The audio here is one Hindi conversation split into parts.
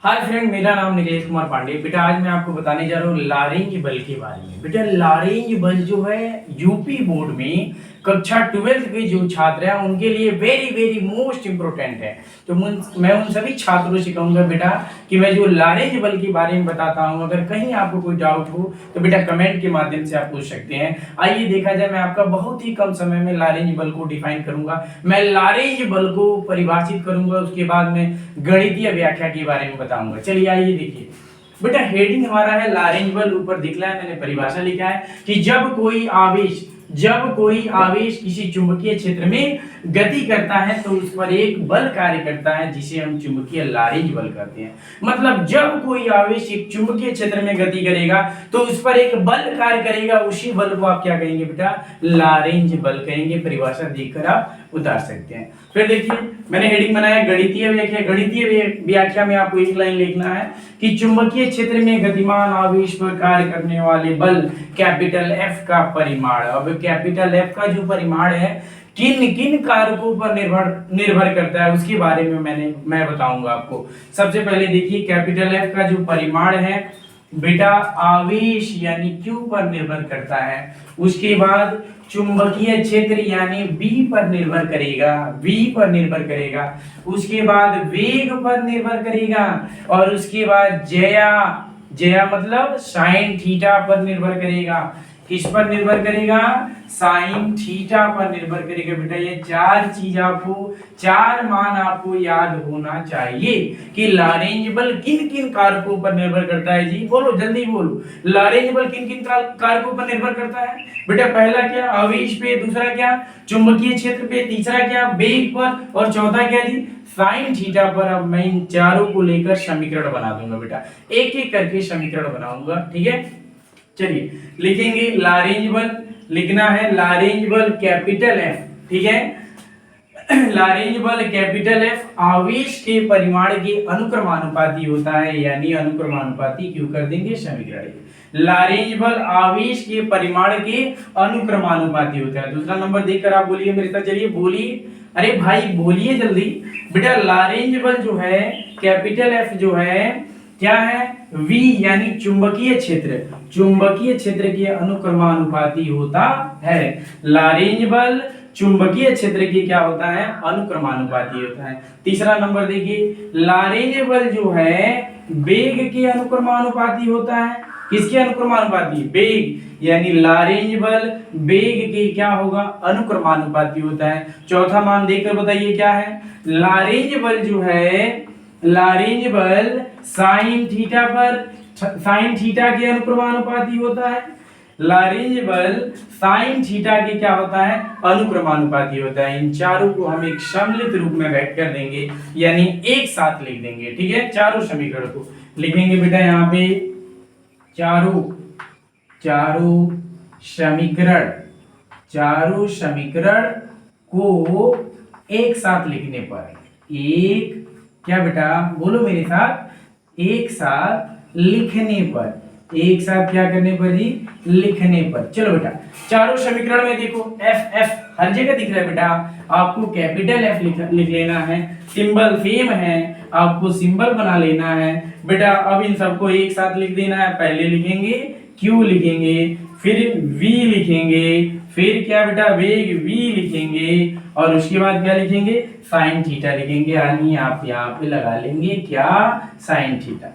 हाय फ्रेंड, मेरा नाम निलेश कुमार पांडे। बेटा आज मैं आपको बताने जा रहा हूँ लारेंज बल के बारे में। बेटा लारेंज बल जो है यूपी बोर्ड में कक्षा 12 के जो छात्र हैं उनके लिए वेरी वेरी मोस्ट इम्पोर्टेंट है। तो मैं उन सभी छात्रों से कहूँगा बेटा कि मैं जो लारेंज बल के बारे में बताता हूँ, अगर कहीं आपको कोई डाउट हो तो बेटा कमेंट के माध्यम से आप पूछ सकते हैं। आइए देखा जाए, मैं आपका बहुत ही कम समय में लारेंज बल को डिफाइन करूंगा। मैं लारेंज बल को परिभाषित करूंगा, उसके बाद में गणितीय व्याख्या के बारे में बताऊंगा। चलिए आइए देखिए बेटा, हेडिंग हमारा है लारेंज बल। ऊपर दिख रहा है, मैंने परिभाषा लिखा है कि जब कोई आवेश किसी चुंबकीय क्षेत्र में गति करता है तो उस पर एक बल कार्य करता है जिसे हम चुंबकीय लारेंज बल कहते हैं। मतलब जब कोई आवेश एक चुंबकीय क्षेत्र में गति करेगा तो उस पर एक बल कार्य करेगा, उसी बल को आप क्या कहेंगे बेटा? लारेंज बल कहेंगे। परिभाषा देखकर आप उतार सकते हैं। फिर देखिए, मैंने हेडिंग बनाया गणितीय व्याख्या। गणितीय व्याख्या में आपको एक लाइन लिखना है कि चुंबकीय क्षेत्र में गतिमान आवेश पर कार्य करने वाले बल कैपिटल एफ का परिमाण। अब कैपिटल एफ का जो परिमाण है किन किन कारकों पर निर्भर करता है उसके बारे में मैं बताऊंगा आपको। सबसे पहले देखिए, कैपिटल एफ का जो परिमाण है बेटा आवेश यानी Q पर निर्भर करता है। उसके बाद चुंबकीय क्षेत्र यानी B पर निर्भर करेगा, उसके बाद वेग पर निर्भर करेगा, और उसके बाद जया मतलब साइन थीटा पर निर्भर करेगा। किस पर निर्भर करेगा? साइन थीटा पर निर्भर करेगा। बेटा ये चार मान आपको याद होना चाहिए कि लारेंज बल किन किन कारकों पर निर्भर करता है। जी बोलो, जल्दी बोलो, लारेंज बल किन किन कारकों पर निर्भर करता है? बेटा पहला क्या? आवेश पे, दूसरा क्या? चुंबकीय क्षेत्र पे, तीसरा क्या? वेग पर, और चौथा क्या जी? साइन थीटा पर। अब मैं इन चारों को लेकर समीकरण बना दूंगा बेटा, एक एक करके समीकरण बनाऊंगा। ठीक है, चलिए लिखेंगे लारेंज बल। लिखना है लारेंज बल कैपिटल एफ। ठीक है, लारेंज बल कैपिटल एफ आवेश के परिमाण के अनुक्रमानुपाती होता है, यानी अनुक्रमानुपाती क्यों कर देंगे समीकरण। लारेंज बल आवेश के परिमाण के अनुक्रमानुपाती होता है। दूसरा नंबर देखकर आप बोलिए मेरे साथ, चलिए बोलिए, अरे भाई बोलिए जल्दी। बेटा लारेंज बल जो है कैपिटल एफ जो है क्या है? V यानी चुंबकीय क्षेत्र के अनुक्रमानुपाती होता है। लारेंज बल चुंबकीय क्षेत्र के क्या होता है? अनुक्रमानुपाती होता है। तीसरा नंबर देखिए, लारेंज बल जो है वेग के अनुक्रमानुपाती होता है। किसके अनुक्रमानुपाती? वेग, यानी लारेंज बल वेग के क्या होगा? अनुक्रमानुपाती होता है। चौथा मान देखकर बताइए क्या है? लारेंज बल जो है, लारेंज बल साइन थीटा के अनुक्रमानुपाती होता है। लारेंज बल साइन थीटा के क्या होता है? अनुक्रमानुपाती होता है। इन चारों को हम एक सम्मिलित रूप में व्यक्त कर देंगे, यानी एक साथ लिख देंगे। ठीक है, चारों समीकरण को लिखेंगे बेटा यहाँ पे, चारों समीकरण को एक साथ लिखने पर, एक क्या बेटा बोलो मेरे साथ, एक साथ लिखने पर, एक साथ क्या करने पर जी? लिखने पर। चलो बेटा चारों समीकरण में देखो एफ हर जगह दिख रहा है बेटा, आपको कैपिटल एफ लिख लेना है। सिंबल सेम है, आपको सिंबल बना लेना है बेटा। अब इन सबको एक साथ लिख देना है। पहले लिखेंगे Q लिखेंगे, फिर V लिखेंगे, फिर क्या बेटा वेग V लिखेंगे, और उसके बाद क्या लिखेंगे? साइन थीटा लिखेंगे। यानी आप यहाँ पे लगा लेंगे क्या? Sine theta.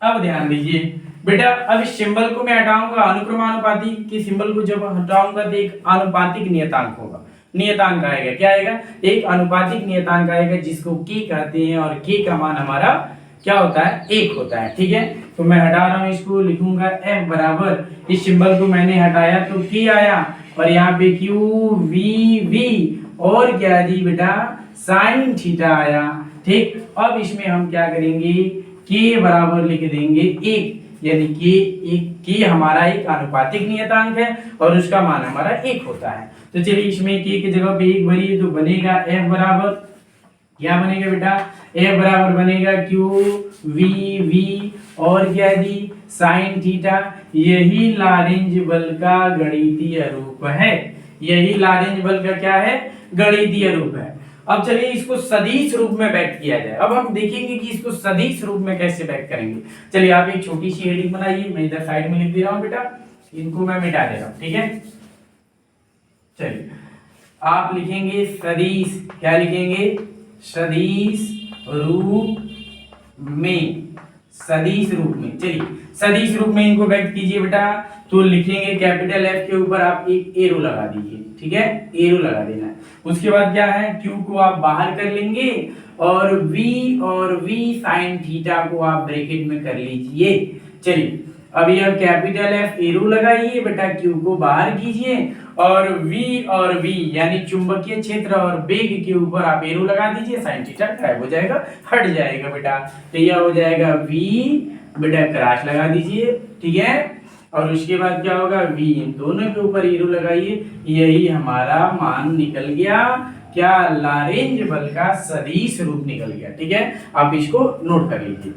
अब ध्यान दीजिए बेटा, अब इस सिंबल को मैं हटाऊंगा, अनुक्रमानुपाती के सिंबल को जब हटाऊंगा तो एक आनुपातिक नियतांक होगा, नियतांक आएगा। क्या आएगा? एक आनुपातिक नियतांक आएगा जिसको K कहते हैं, और K का मान हमारा क्या होता है? 1 होता है। ठीक है, तो मैं हटा रहा हूं इसको, लिखूंगा F बराबर, इस सिंबल को मैंने हटाया तो K आया, और यहाँ पे Q V और क्या दी बेटा? साइन थीटा आया। ठीक, अब इसमें हम क्या करेंगे? K बराबर लिख देंगे 1, यानी K हमारा एक आनुपातिक नियतांक है और उसका मान हमारा 1 होता है। तो चलिए इसमें K की जगह पे 1 भरिए तो बनेगा F बराबर, क्या बनेगा बेटा? F बराबर बनेगा Q V और क्या दी? Sine theta. यही लारेंज बल का गणितीय रूप है। यही लारेंज बल का क्या है? गणितीय रूप है। अब चलिए इसको सदिश रूप में व्यक्त किया जाए। अब हम देखेंगे कि इसको सदिश रूप में कैसे व्यक्त करेंगे। चलिए आप एक छोटी सी हेडिंग बनाइए, मैं इधर साइड में लिख दे रहा हूं बेटा, इनको मैं मिटा दे रहा हूं, ठीक है। चलिए आप लिखेंगे सदिश, क्या लिखेंगे, सदिश रूप में, सदिश रूप में। चलिए सदिश रूप में इनको व्यक्त कीजिए बेटा, तो लिखेंगे कैपिटल एफ के ऊपर आप एक एरो लगा दीजिए, ठीक है, एरो लगा देना है। उसके बाद क्या है, क्यू को आप बाहर कर लेंगे और वी साइन थीटा को आप ब्रैकेट में कर लीजिए। चलिए अब यह कैपिटल एफ एरो लगाइए बेटा, क्यू को बाहर कीजिए और वी यानी चुंबकीय क्षेत्र और वेग के ऊपर आप एरो लगा दीजिए, साइन थीटा गायब हो जाएगा, हट जाएगा बेटा। तो यह हो जाएगा वी बेटा, क्रॉस लगा दीजिए, ठीक है। और उसके बाद क्या होगा, वी इन दोनों के ऊपर एरो लगाइए, यही हमारा मान निकल गया, क्या, लारेंज बल का सदिश रूप निकल गया, ठीक है। आप इसको नोट कर लीजिए।